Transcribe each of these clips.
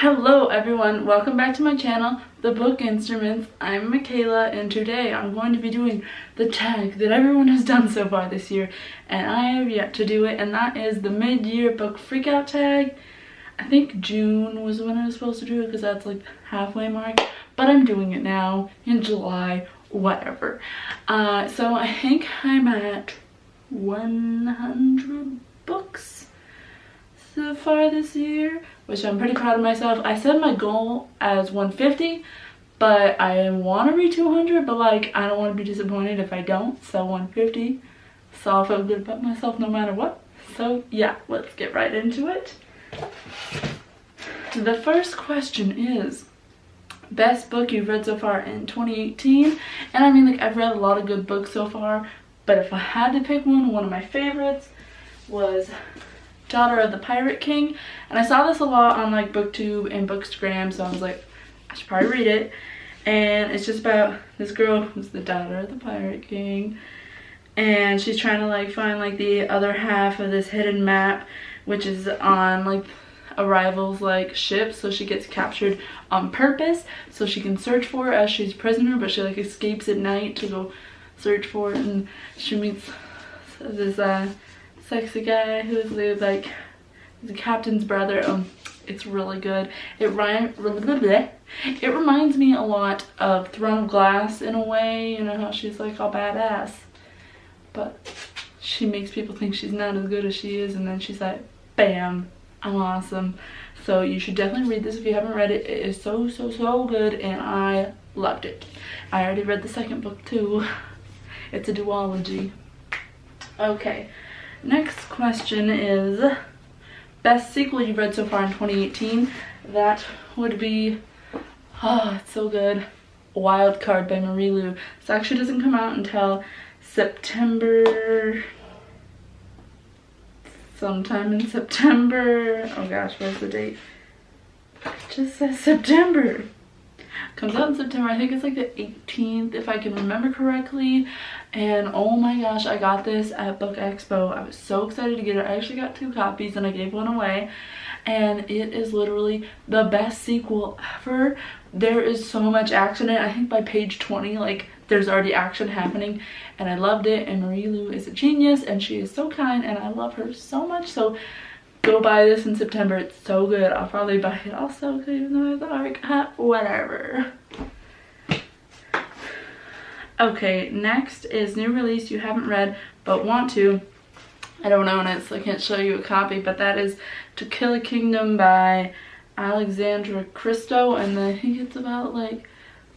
Hello everyone, welcome back to my channel, The Book Instruments. I'm Mikayla and today I'm going to be doing the tag that everyone has done so far this year and I have yet to do it, and that is the mid-year book freakout tag. I think June was when I was supposed to do it because that's like the halfway mark, but I'm doing it now in July, whatever. So I think I'm at 100 books so far this year, which I'm pretty proud of myself. I set my goal as 150, but I want to reach 200, but like I don't want to be disappointed if I don't, so 150, so I'll feel good about myself no matter what. So yeah, let's get right into it. The first question is best book you've read so far in 2018, and I mean, like, I've read a lot of good books so far, but if I had to pick one of my favorites was Daughter of the Pirate King, and I saw this a lot on like booktube and bookstagram, so I was like, I should probably read it. And it's just about this girl who's the daughter of the Pirate King, and she's trying to like find like the other half of this hidden map, which is on like a rival's like ship, so she gets captured on purpose so she can search for it as she's a prisoner, but she like escapes at night to go search for it, and she meets this sexy guy who's like the captain's brother. It's really good. It reminds me a lot of Throne of Glass in a way, you know how she's like all badass, but she makes people think she's not as good as she is, and then she's like, bam, I'm awesome. So you should definitely read this if you haven't read it. It is so good, and I loved it. I already read the second book too. It's a duology. Okay, next question is best sequel you've read so far in 2018. That would be, oh, it's so good, Wild Card by Marie Lu. This actually doesn't come out until September, sometime in September. Oh gosh, where's the date? It just says September. Comes out in September. I think it's like the 18th if I can remember correctly. And oh my gosh, I got this at Book Expo. I was so excited to get it. I actually got 2 copies and I gave one away, and it is literally the best sequel ever. There is so much action in it. I think by page 20 like there's already action happening, and I loved it. And Marie Lu is a genius, and she is so kind, and I love her so much. So go buy this in September. It's so good. I'll probably buy it also even though it's dark. Whatever. Okay, next is new release you haven't read but want to. I don't own it, so I can't show you a copy, but that is To Kill a Kingdom by Alexandra Christo, and I think it's about like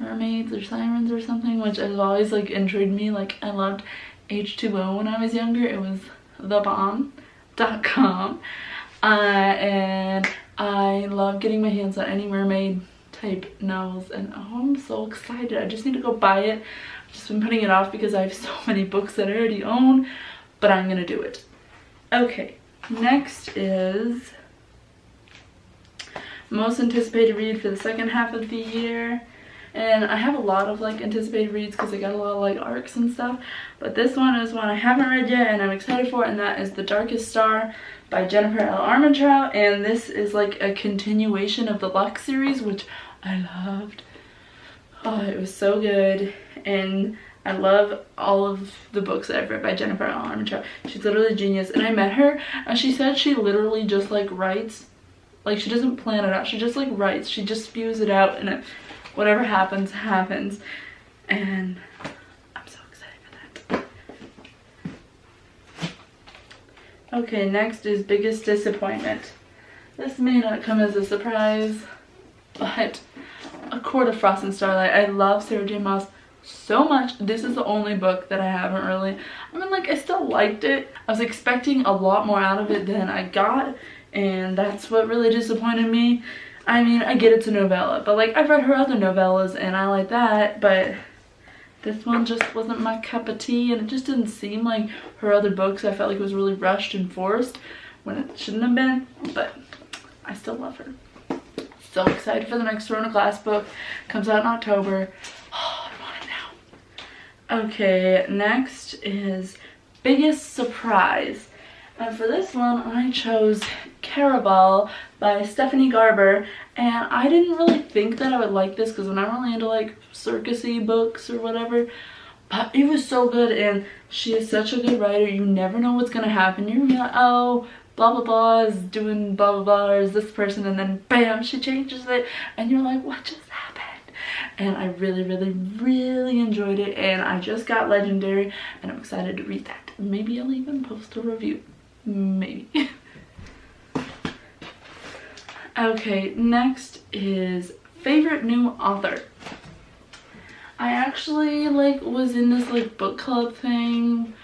mermaids or sirens or something, which has always like intrigued me. Like, I loved H2O when I was younger. It was thebomb.com. And I love getting my hands on any mermaid type novels, and oh, I'm so excited. I just need to go buy it. I've just been putting it off because I have so many books that I already own, but I'm gonna do it. Okay, next is most anticipated read for the second half of the year. And I have a lot of like anticipated reads because I got a lot of like arcs and stuff, but this one is one I haven't read yet and I'm excited for, and that is The Darkest Star by Jennifer L. Armentrout. And this is like a continuation of the Lux series, which I loved. Oh, it was so good, and I love all of the books that I've read by Jennifer L. Armentrout. She's literally a genius, and I met her and she said she literally just like writes. Like, she doesn't plan it out, she just like writes. She just spews it out, and whatever happens, happens. And I'm so excited for that. Okay, next is Biggest Disappointment. This may not come as a surprise, but A Court of Frost and Starlight. I love Sarah J. Maas so much. This is the only book that I haven't really, I mean, like, I still liked it. I was expecting a lot more out of it than I got, and that's what really disappointed me. I mean, I get it's a novella, but like, I've read her other novellas and I like that, but this one just wasn't my cup of tea, and it just didn't seem like her other books. I felt like it was really rushed and forced when it shouldn't have been, but I still love her. So excited for the next Throne of Glass book. Comes out in October. Oh, I want it now. Okay, next is Biggest Surprise. And for this one, I chose Caraval by Stephanie Garber, and I didn't really think that I would like this because I'm not really into like circusy books or whatever, but it was so good, and she is such a good writer. You never know what's gonna happen. You're gonna be like, oh, blah blah blah is doing blah blah blah, or is this person, and then bam, she changes it, and you're like, what just happened? And I really enjoyed it, and I just got Legendary, and I'm excited to read that. Maybe I'll even post a review. Maybe. Okay, next is favorite new author. I actually like was in this like book club thing,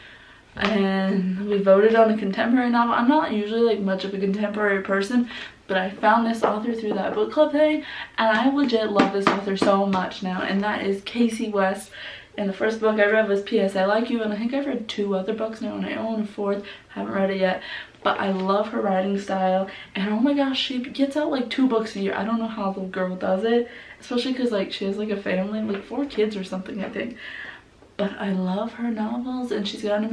and we voted on a contemporary novel. I'm not usually like much of a contemporary person, but I found this author through that book club thing, and I legit love this author so much now, and that is Casey West. And the first book I read was P.S. I Like You, and I think I've read 2 other books now, and I own a 4th, haven't read it yet. But I love her writing style, and oh my gosh, she gets out like 2 books a year. I don't know how the girl does it, especially because like she has like a family, like 4 kids or something, I think. But I love her novels, and she's gotten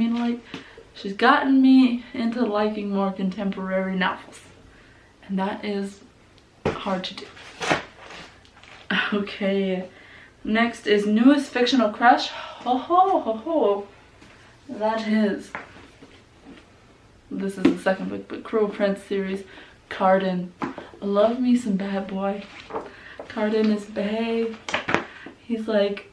me into liking more contemporary novels, and that is hard to do. Okay, next is newest fictional crush. Ho ho ho ho. This is the second book, but Cruel Prince series, Carden. Love me some bad boy. Carden is bae. He's like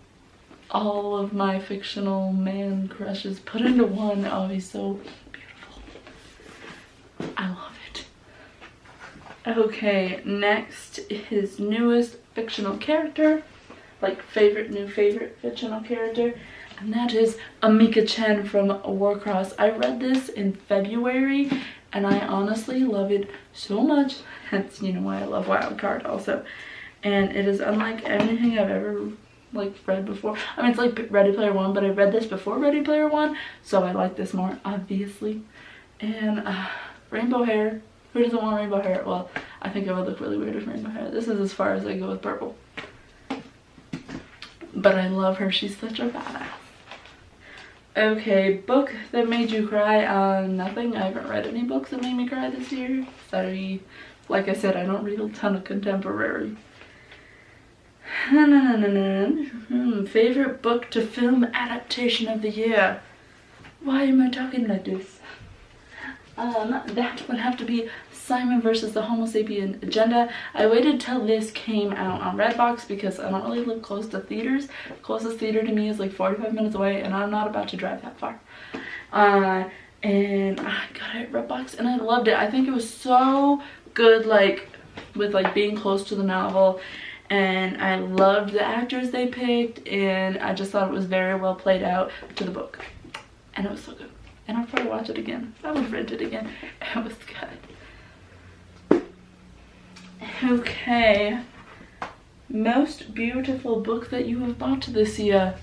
all of my fictional man crushes put into one. Oh, he's so beautiful. I love it. Okay, next his newest fictional character, like favorite fictional character, and that is Amika Chen from Warcross. I read this in February, and I honestly love it so much. Hence, you know why I love Wildcard also. And it is unlike anything I've ever like read before. I mean, it's like Ready Player One, but I read this before Ready Player One, so I like this more, obviously. And rainbow hair. Who doesn't want rainbow hair? Well, I think I would look really weird with rainbow hair. This is as far as I go with purple. But I love her. She's such a badass. Okay, book that made you cry. Nothing. I haven't read any books that made me cry this year. Sorry. Like I said, I don't read a ton of contemporary. Favorite book to film adaptation of the year. Why am I talking like this? That would have to be Simon versus the Homo Sapien Agenda. I waited till this came out on Redbox because I don't really live close to theaters. The closest theater to me is like 45 minutes away, and I'm not about to drive that far. And I got it at Redbox, and I loved it. I think it was so good, like with like being close to the novel, and I loved the actors they picked, and I just thought it was very well played out to the book, and it was so good. And I'll probably watch it again. I would rent it again. It was good. Okay. Most beautiful book that you have bought this year.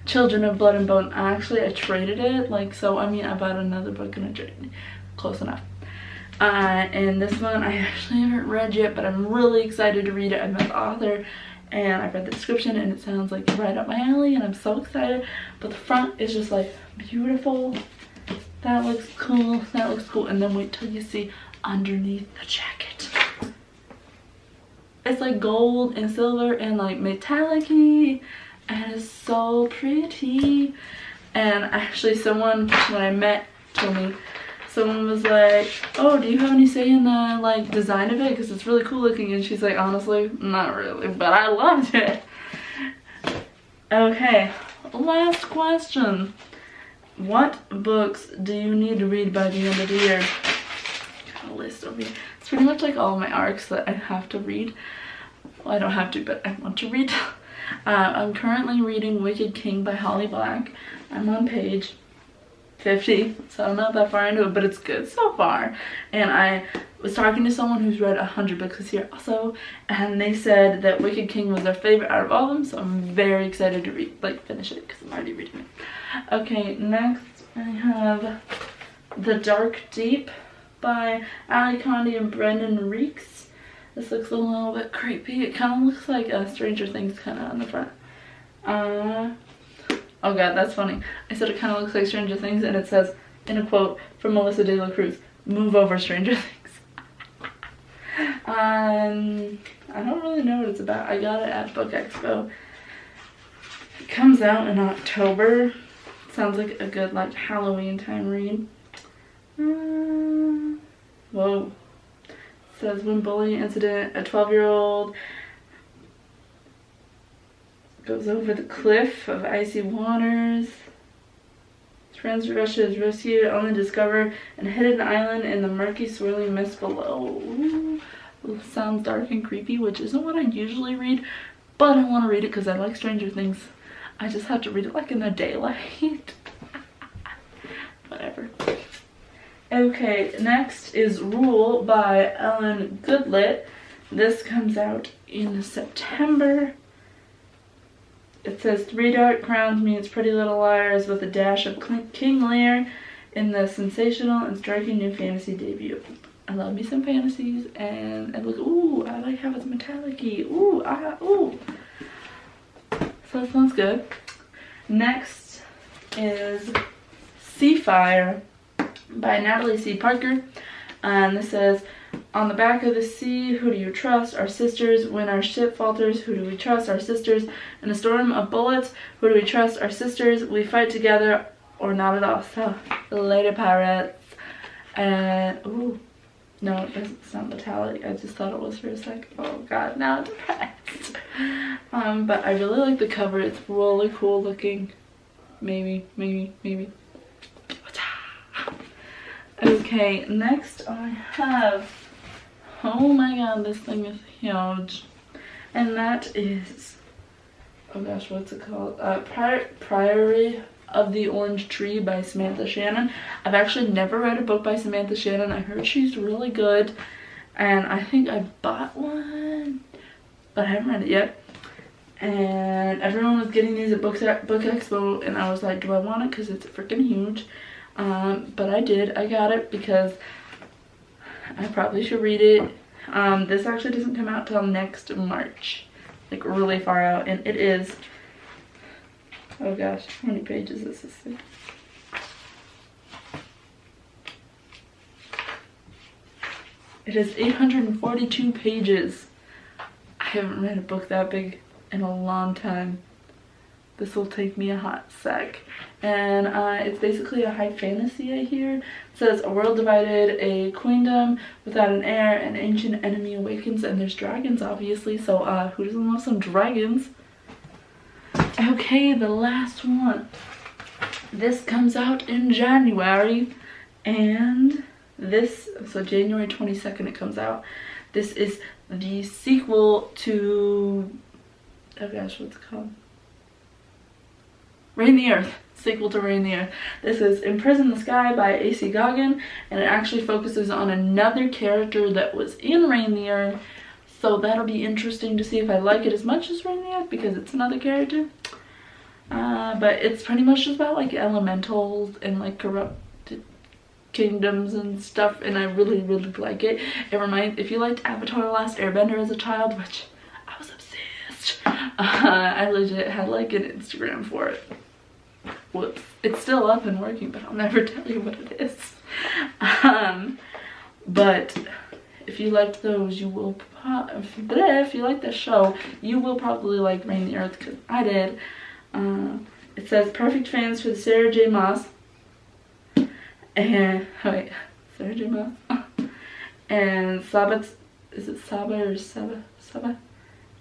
Children of Blood and Bone. Actually, I traded it. Like, so, I mean, I bought another book and I traded it. Close enough. And this one I actually haven't read yet, but I'm really excited to read it. I met the author, and I've read the description, and it sounds like right up my alley, and I'm so excited. But the front is just like beautiful. That looks cool. That looks cool. And then wait till you see underneath the jacket. It's like gold and silver and like metallic-y, and it's so pretty. And actually, someone when I met told me, someone was like, oh, do you have any say in the like design of it, because it's really cool looking? And she's like, honestly, not really, but I loved it. Okay, last question. What books do you need to read by the end of the year? Got a list over here. It's pretty much like all of my arcs that I have to read. Well, I don't have to, but I want to read. I'm currently reading Wicked King by Holly Black. I'm on page 50, so I'm not that far into it, but it's good so far. And I was talking to someone who's read 100 books this year also, and they said that Wicked King was their favorite out of all of them, so I'm very excited to read, like, finish it, because I'm already reading it. Okay, next I have The Dark Deep by Ali Condé and Brendan Reeks. This looks a little bit creepy. It kind of looks like Stranger Things kind of on the front. Oh god, that's funny. I said it kind of looks like Stranger Things, and it says, in a quote from Melissa De La Cruz, move over Stranger Things. I don't really know what it's about. I got it at Book Expo. It comes out in October. Sounds like a good like Halloween time read. Whoa. It says when bullying incident, a 12-year-old goes over the cliff of icy waters. His friends rush to his rescue, only to discover a hidden island in the murky swirling mist below. Ooh. Sounds dark and creepy, which isn't what I usually read, but I want to read it because I like Stranger Things. I just have to read it like in the daylight. Whatever. Okay, next is Rule by Ellen Goodlett. This comes out in September. It says 3 Dark Crowns meets Pretty Little Liars with a dash of King Lear in the sensational and striking new fantasy debut. I love me some fantasies, and I look, ooh, I like how it's metallic-y. Ooh, ooh. So that sounds good. Next is Seafire by Natalie C. Parker. And this says, on the back of the sea, who do you trust? Our sisters. When our ship falters, who do we trust? Our sisters. In a storm of bullets, who do we trust? Our sisters. We fight together or not at all. So, later, pirates. And, ooh. No, it doesn't sound metallic. I just thought it was for a sec. Oh god, now I'm depressed. But I really like the cover. It's really cool looking. Maybe. Okay, next I have, oh my god, this thing is huge. And that is, oh gosh, what's it called? Priory of the Orange Tree by Samantha Shannon. I've actually never read a book by Samantha Shannon. I heard she's really good, and I think I bought one, but I haven't read it yet. And everyone was getting these at Book Expo, and I was like, do I want it? Because it's freaking huge. But I did. I got it because I probably should read it. This actually doesn't come out till next March, like really far out, and it is, oh gosh, how many pages is this thing? It is 842 pages. I haven't read a book that big in a long time. This will take me a hot sec. And it's basically a high fantasy, I hear. It says, a world divided, a queendom without an heir, an ancient enemy awakens, and there's dragons, obviously. So who doesn't love some dragons? Okay, the last one. This comes out in January, and this, so January 22nd it comes out. This is the sequel to, oh gosh, what's it called? Reign the Earth. Sequel to Reign the Earth. This is Imprison the Sky by A.C. Goggin, and it actually focuses on another character that was in Reign the Earth. So that'll be interesting to see if I like it as much as Reign the Earth, because it's another character. But it's pretty much just about like elementals and like corrupted kingdoms and stuff, and I really like it. It reminds, if you liked Avatar: The Last Airbender as a child, which I was obsessed, I legit had like an Instagram for it. Whoops, it's still up and working, but I'll never tell you what it is. But if you liked those, you will if you like the show, you will probably like Reign the Earth, because I did. It says perfect fans for the Sarah J. Maas. And wait, Sarah J. Maas. And Sabat, is it Saba or Saba?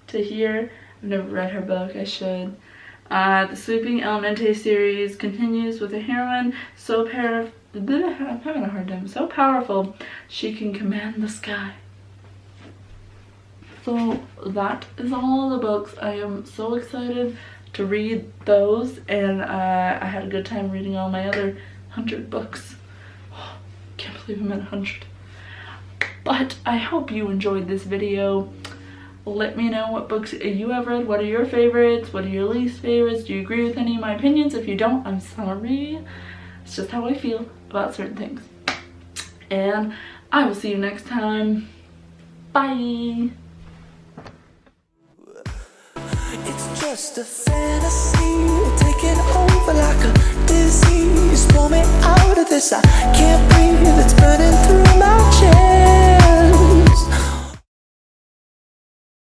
Tahir. I've never read her book, I should. The Sweeping Elemente series continues with a heroine so I'm having a hard time. So powerful, she can command the sky. So that is all the books. I am so excited to read those, and I had a good time reading all my other 100 books. Oh, can't believe I'm at 100. But I hope you enjoyed this video. Let me know what books you have read. What are your favorites? What are your least favorites? Do you agree with any of my opinions? If you don't, I'm sorry. It's just how I feel about certain things. And I will see you next time. Bye. It's just a fantasy taking over like a disease. Pull me out of this. I can't breathe. It's burning through my chest.